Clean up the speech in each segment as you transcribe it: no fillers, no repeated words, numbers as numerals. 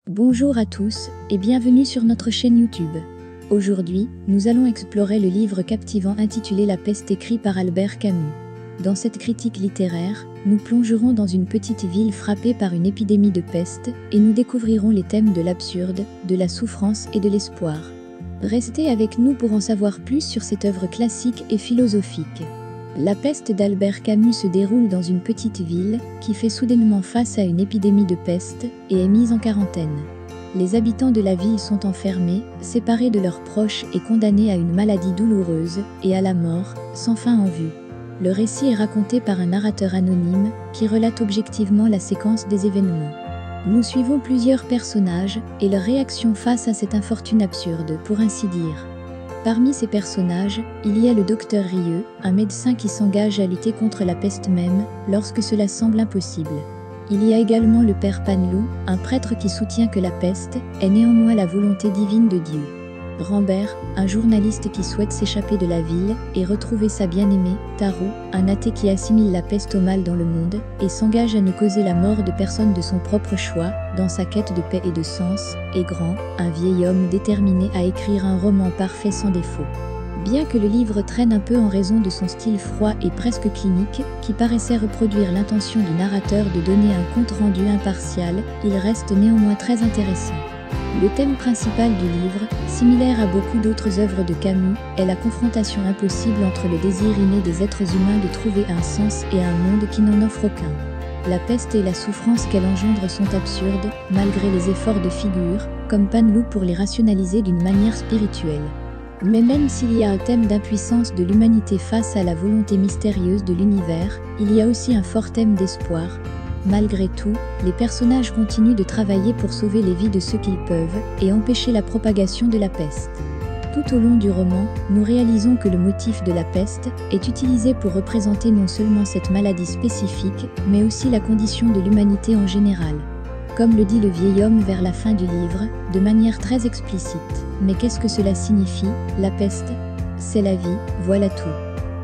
Bonjour à tous et bienvenue sur notre chaîne YouTube. Aujourd'hui, nous allons explorer le livre captivant intitulé La peste écrit par Albert Camus. Dans cette critique littéraire, nous plongerons dans une petite ville frappée par une épidémie de peste et nous découvrirons les thèmes de l'absurde, de la souffrance et de l'espoir. Restez avec nous pour en savoir plus sur cette œuvre classique et philosophique. La peste d'Albert Camus se déroule dans une petite ville qui fait soudainement face à une épidémie de peste et est mise en quarantaine. Les habitants de la ville sont enfermés, séparés de leurs proches et condamnés à une maladie douloureuse et à la mort, sans fin en vue. Le récit est raconté par un narrateur anonyme qui relate objectivement la séquence des événements. Nous suivons plusieurs personnages et leurs réactions face à cette infortune absurde, pour ainsi dire. Parmi ces personnages, il y a le docteur Rieux, un médecin qui s'engage à lutter contre la peste même, lorsque cela semble impossible. Il y a également le père Paneloux, un prêtre qui soutient que la peste est néanmoins la volonté divine de Dieu. Rambert, un journaliste qui souhaite s'échapper de la ville et retrouver sa bien-aimée, Tarot, un athée qui assimile la peste au mal dans le monde et s'engage à ne causer la mort de personne de son propre choix, dans sa quête de paix et de sens, et Grand, un vieil homme déterminé à écrire un roman parfait sans défaut. Bien que le livre traîne un peu en raison de son style froid et presque clinique, qui paraissait reproduire l'intention du narrateur de donner un compte-rendu impartial, il reste néanmoins très intéressant. Le thème principal du livre, similaire à beaucoup d'autres œuvres de Camus, est la confrontation impossible entre le désir inné des êtres humains de trouver un sens et un monde qui n'en offre aucun. La peste et la souffrance qu'elle engendre sont absurdes, malgré les efforts de figure, comme Paneloux pour les rationaliser d'une manière spirituelle. Mais même s'il y a un thème d'impuissance de l'humanité face à la volonté mystérieuse de l'univers, il y a aussi un fort thème d'espoir. Malgré tout, les personnages continuent de travailler pour sauver les vies de ceux qu'ils peuvent et empêcher la propagation de la peste. Tout au long du roman, nous réalisons que le motif de la peste est utilisé pour représenter non seulement cette maladie spécifique, mais aussi la condition de l'humanité en général. Comme le dit le vieil homme vers la fin du livre, de manière très explicite. Mais qu'est-ce que cela signifie, la peste? C'est la vie, voilà tout.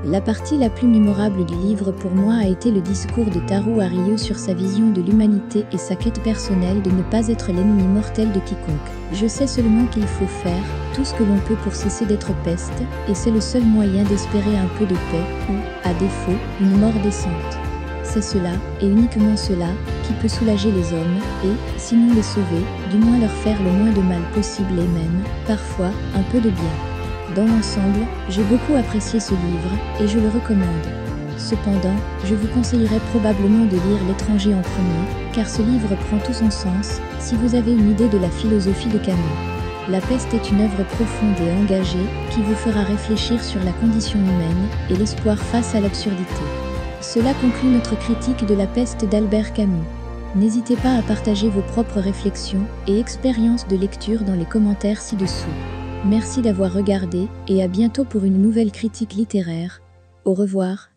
La partie la plus mémorable du livre pour moi a été le discours de Tarot à Rieux sur sa vision de l'humanité et sa quête personnelle de ne pas être l'ennemi mortel de quiconque. Je sais seulement qu'il faut faire tout ce que l'on peut pour cesser d'être peste, et c'est le seul moyen d'espérer un peu de paix ou, à défaut, une mort décente. C'est cela, et uniquement cela, qui peut soulager les hommes et, sinon les sauver, du moins leur faire le moins de mal possible et même, parfois, un peu de bien. Dans l'ensemble, j'ai beaucoup apprécié ce livre et je le recommande. Cependant, je vous conseillerais probablement de lire L'étranger en premier, car ce livre prend tout son sens si vous avez une idée de la philosophie de Camus. La peste est une œuvre profonde et engagée qui vous fera réfléchir sur la condition humaine et l'espoir face à l'absurdité. Cela conclut notre critique de La peste d'Albert Camus. N'hésitez pas à partager vos propres réflexions et expériences de lecture dans les commentaires ci-dessous. Merci d'avoir regardé et à bientôt pour une nouvelle critique littéraire. Au revoir.